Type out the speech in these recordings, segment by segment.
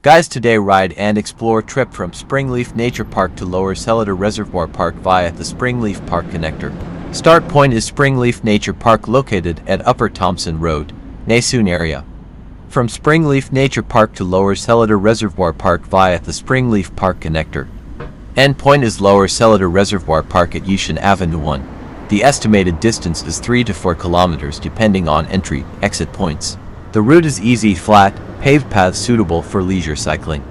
Guys, today ride and explore trip from Springleaf Nature Park to Lower Seletar Reservoir Park via the Springleaf Park Connector. Start point is Springleaf Nature Park located at Upper Thomson Road, Naesoon area. From Springleaf Nature Park to Lower Seletar Reservoir Park via the Springleaf Park Connector. End point is Lower Seletar Reservoir Park at Yushin Avenue 1. The estimated distance is 3 to 4 kilometers depending on entry/exit points. The route is easy, flat, paved paths suitable for leisure cycling.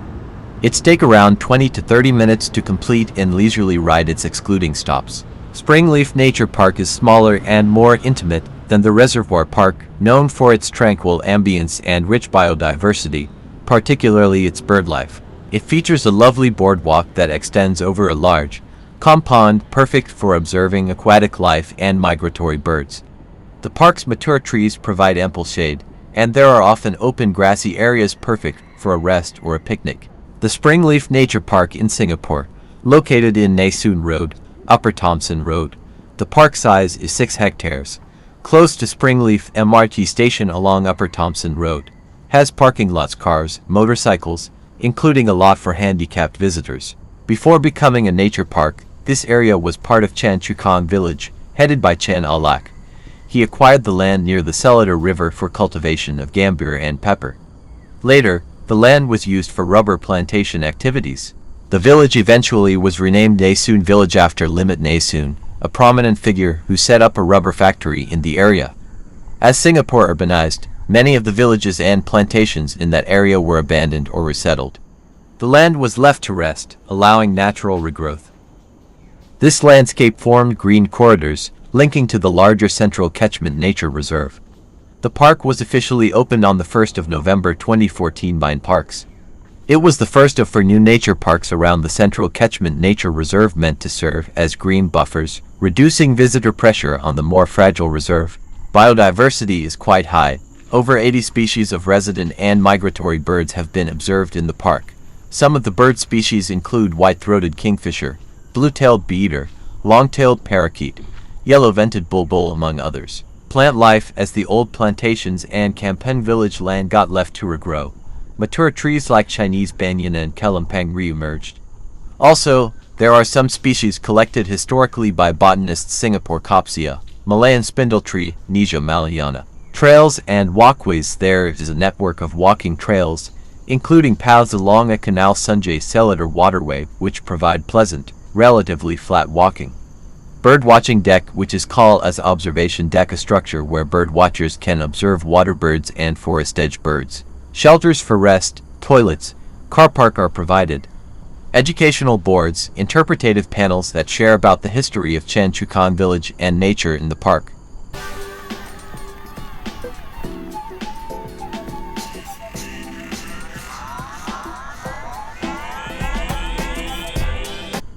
It's take around 20 to 30 minutes to complete and leisurely ride its excluding stops. Springleaf Nature Park is smaller and more intimate than the Reservoir Park, known for its tranquil ambience and rich biodiversity, particularly its birdlife. It features a lovely boardwalk that extends over a large compound, perfect for observing aquatic life and migratory birds. The park's mature trees provide ample shade, and there are often open grassy areas perfect for a rest or a picnic. The Springleaf Nature Park in Singapore, located in Naesoon Road, Upper Thomson Road. The park size is 6 hectares. Close to Springleaf MRT station along Upper Thomson Road. Has parking lots, cars, motorcycles, including a lot for handicapped visitors. Before becoming a nature park, this area was part of Chan Chu Kang village, headed by Chan Alak. He acquired the land near the Seletar River for cultivation of gambir and pepper. Later, the land was used for rubber plantation activities. The village eventually was renamed Naesoon Village after Limit Naesoon, a prominent figure who set up a rubber factory in the area. As Singapore urbanized, many of the villages and plantations in that area were abandoned or resettled. The land was left to rest, allowing natural regrowth. This landscape formed green corridors, linking to the larger Central Catchment Nature Reserve. The park was officially opened on the 1st of November 2014 by Parks. It was the first of 4 new nature parks around the Central Catchment Nature Reserve meant to serve as green buffers, reducing visitor pressure on the more fragile reserve. Biodiversity is quite high. Over 80 species of resident and migratory birds have been observed in the park. Some of the bird species include white-throated kingfisher, blue-tailed bee-eater, long-tailed parakeet, yellow-vented bulbul, among others. Plant life as the old plantations and kampung village land got left to regrow. Mature trees like Chinese banyan and kelampang re-emerged. Also, there are some species collected historically by botanists Singapore Copsia, Malayan spindletree, Nesia malayana. Trails and walkways. There is a network of walking trails, including paths along a canal Sunjay Seletar waterway, which provide pleasant, relatively flat walking. Birdwatching deck, which is called as observation deck, a structure where bird watchers can observe water birds and forest edge birds. Shelters for rest, toilets, car park are provided. Educational boards, interpretative panels that share about the history of Chan Chu Kang village and nature in the park.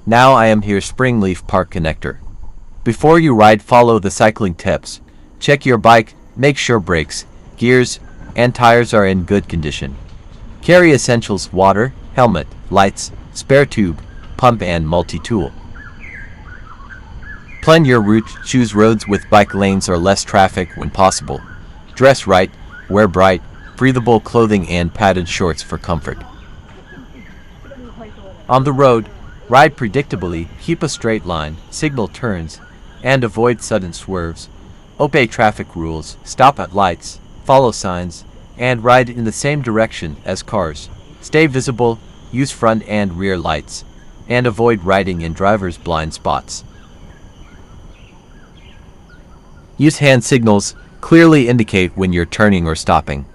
Now I am here, Springleaf Park Connector. Before you ride, follow the cycling tips. Check your bike, make sure brakes, gears, and tires are in good condition. Carry essentials: water, helmet, lights, spare tube, pump and multi-tool. Plan your route, choose roads with bike lanes or less traffic when possible. Dress right, wear bright, breathable clothing and padded shorts for comfort. On the road, ride predictably, keep a straight line, signal turns, and avoid sudden swerves. Obey traffic rules, stop at lights, follow signs, and ride in the same direction as cars. Stay visible, use front and rear lights, and avoid riding in driver's blind spots. Use hand signals, clearly indicate when you're turning or stopping.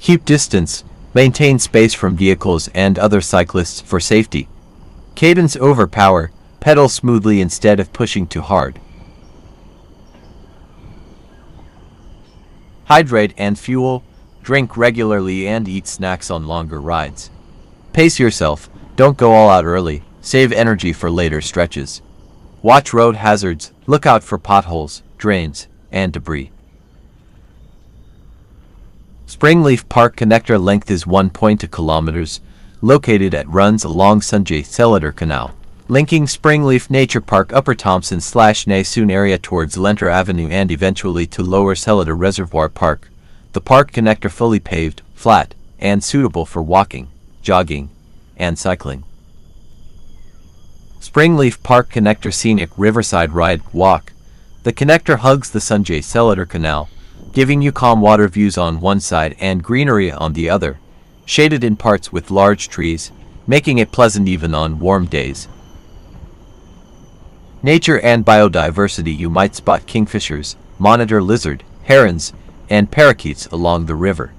Keep distance, maintain space from vehicles and other cyclists for safety. Cadence over power, pedal smoothly instead of pushing too hard. Hydrate and fuel, drink regularly and eat snacks on longer rides. Pace yourself, don't go all out early, save energy for later stretches. Watch road hazards, look out for potholes, drains, and debris. Springleaf Park Connector length is 1.2 kilometers, located at runs along Sunjay Seletar Canal, linking Springleaf Nature Park Upper Thomson / Naesoon area towards Seletar Avenue and eventually to Lower Seletar Reservoir Park. The park connector fully paved, flat, and suitable for walking. jogging, and cycling. Springleaf Park Connector Scenic Riverside Ride Walk. The connector hugs the Seletar Canal, giving you calm water views on one side and greenery on the other, shaded in parts with large trees, making it pleasant even on warm days. Nature and biodiversity. You might spot kingfishers, monitor lizard, herons, and parakeets along the river.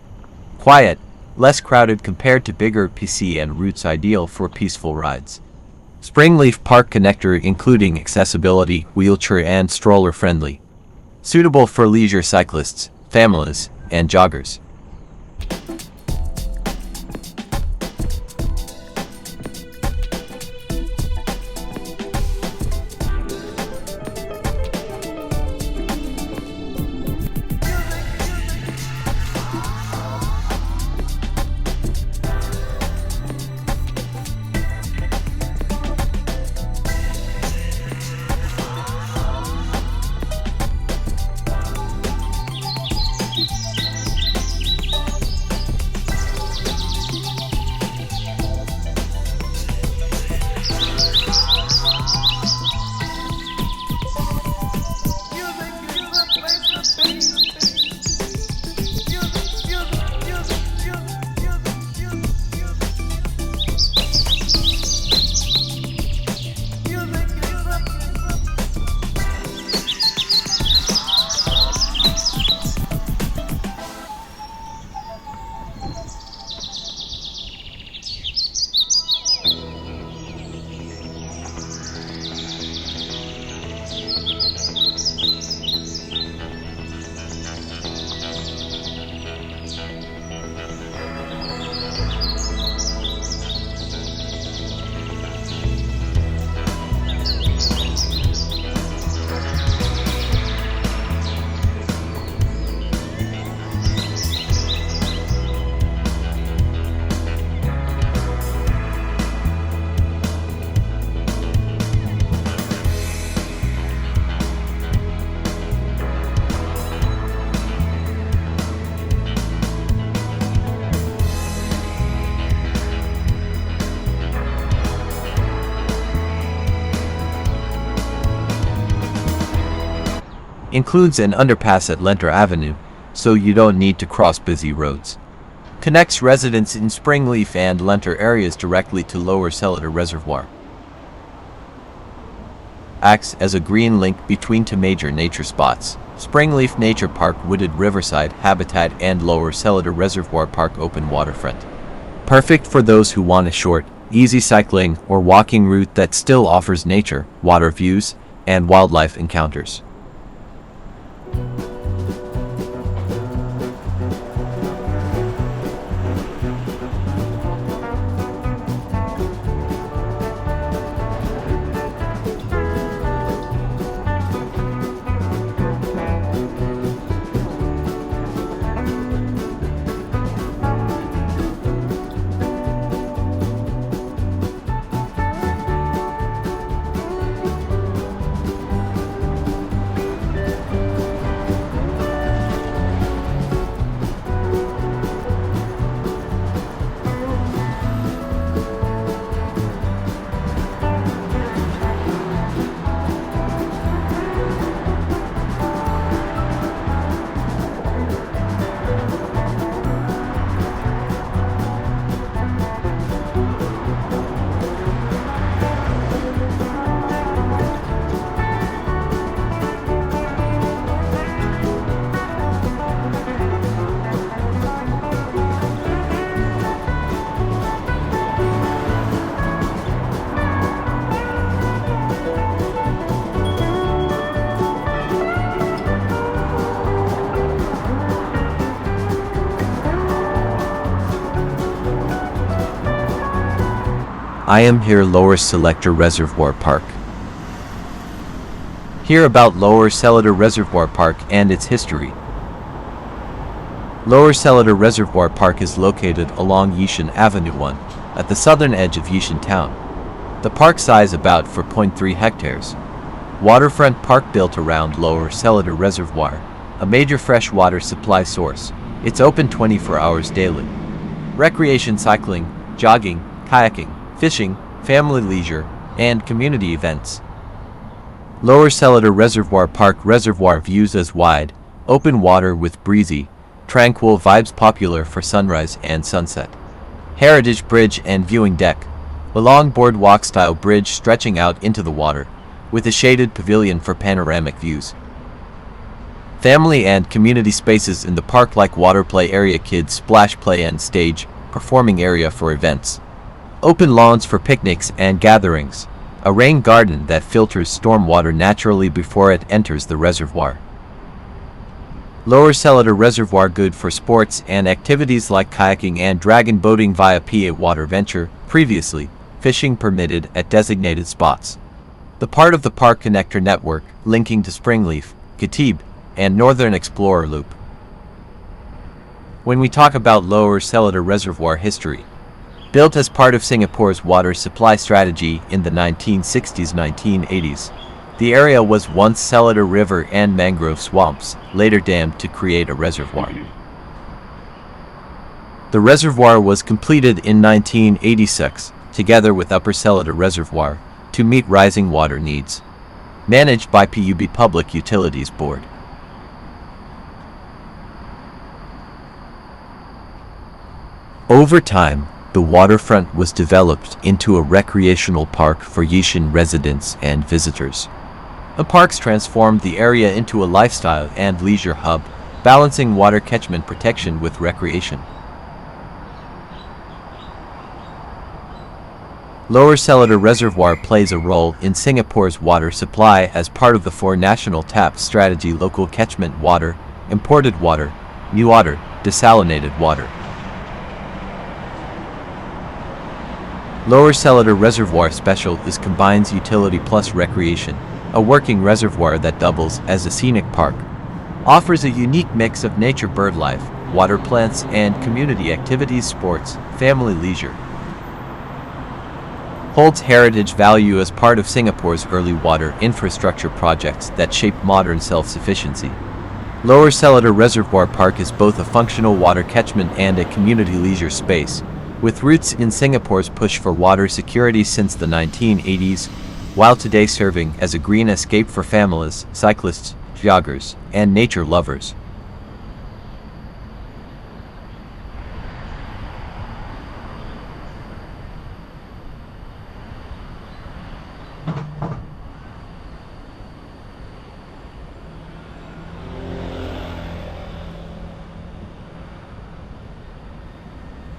Quiet, less crowded compared to bigger PC and routes, ideal for peaceful rides. Springleaf Park Connector, including accessibility, wheelchair and stroller friendly. Suitable for leisure cyclists, families, and joggers. Includes an underpass at Seletar Avenue, so you don't need to cross busy roads. Connects residents in Springleaf and Seletar areas directly to Lower Seletar Reservoir. Acts as a green link between two major nature spots, Springleaf Nature Park wooded riverside habitat and Lower Seletar Reservoir Park open waterfront. Perfect for those who want a short, easy cycling or walking route that still offers nature, water views, and wildlife encounters. I am here Lower Seletar Reservoir Park. Hear about Lower Seletar Reservoir Park and its history. Lower Seletar Reservoir Park is located along Yishan Avenue 1, at the southern edge of Yishan town. The park size about 4.3 hectares. Waterfront park built around Lower Seletar Reservoir, a major freshwater supply source. It's open 24 hours daily. Recreation cycling, jogging, kayaking, fishing, family leisure, and community events. Lower Seletar Reservoir Park reservoir views as wide, open water with breezy, tranquil vibes popular for sunrise and sunset. Heritage bridge and viewing deck, a long boardwalk-style bridge stretching out into the water, with a shaded pavilion for panoramic views. Family and community spaces in the park like water play area, kids splash play and stage, performing area for events. Open lawns for picnics and gatherings, a rain garden that filters storm water naturally before it enters the reservoir. Lower Seletar Reservoir good for sports and activities like kayaking and dragon boating via PA Water Venture, previously, fishing permitted at designated spots. The part of the Park Connector network, linking to Springleaf, Katib, and Northern Explorer Loop. When we talk about Lower Seletar Reservoir history, built as part of Singapore's water supply strategy in the 1960s-1980s, the area was once Seletar River and mangrove swamps, later dammed to create a reservoir. The reservoir was completed in 1986, together with Upper Seletar Reservoir, to meet rising water needs. Managed by PUB Public Utilities Board. Over time, the waterfront was developed into a recreational park for Yishun residents and visitors. The parks transformed the area into a lifestyle and leisure hub, balancing water catchment protection with recreation. Lower Seletar Reservoir plays a role in Singapore's water supply as part of the 4 National TAP strategy: local catchment water, imported water, new water, desalinated water. Lower Seletar Reservoir Special is combines utility plus recreation, a working reservoir that doubles as a scenic park. Offers a unique mix of nature, birdlife, water plants, and community activities, sports, family leisure. Holds heritage value as part of Singapore's early water infrastructure projects that shaped modern self-sufficiency. Lower Seletar Reservoir Park is both a functional water catchment and a community leisure space, with roots in Singapore's push for water security since the 1980s, while today serving as a green escape for families, cyclists, joggers, and nature lovers.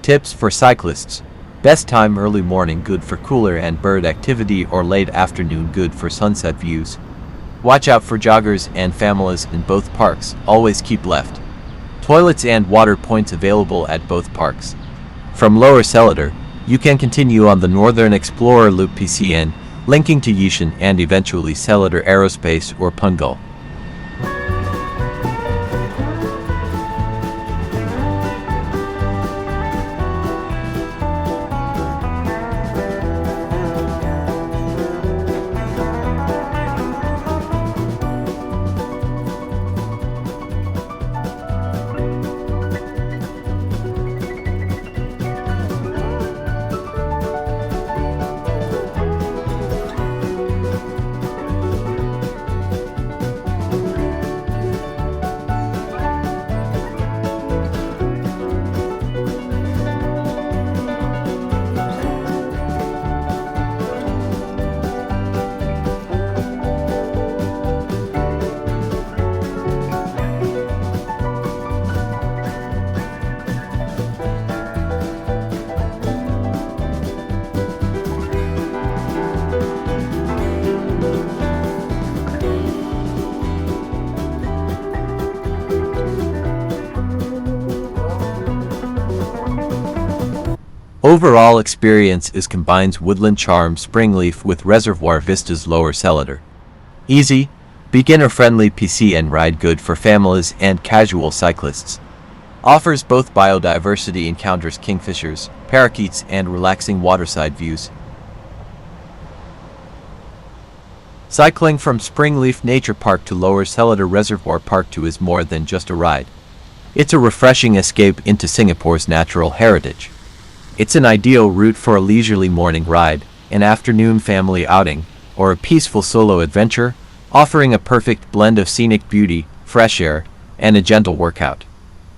Tips for cyclists. Best time: early morning, good for cooler and bird activity, or late afternoon, good for sunset views. Watch out for joggers and families in both parks, always keep left. Toilets and water points available at both parks. From Lower Seletar, you can continue on the Northern Explorer Loop PCN, linking to Yishun and eventually Seletar Aerospace or Punggol. Overall experience is combines woodland charm Springleaf with reservoir vistas Lower Seletar. Easy, beginner-friendly PC and ride good for families and casual cyclists. Offers both biodiversity encounters, kingfishers, parakeets, and relaxing waterside views. Cycling from Springleaf Nature Park to Lower Seletar Reservoir Park 2 is more than just a ride. It's a refreshing escape into Singapore's natural heritage. It's an ideal route for a leisurely morning ride, an afternoon family outing, or a peaceful solo adventure, offering a perfect blend of scenic beauty, fresh air, and a gentle workout.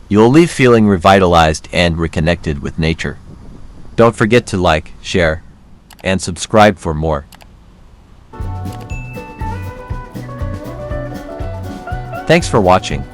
You'll leave feeling revitalized and reconnected with nature. Don't forget to like, share, and subscribe for more. Thanks for watching.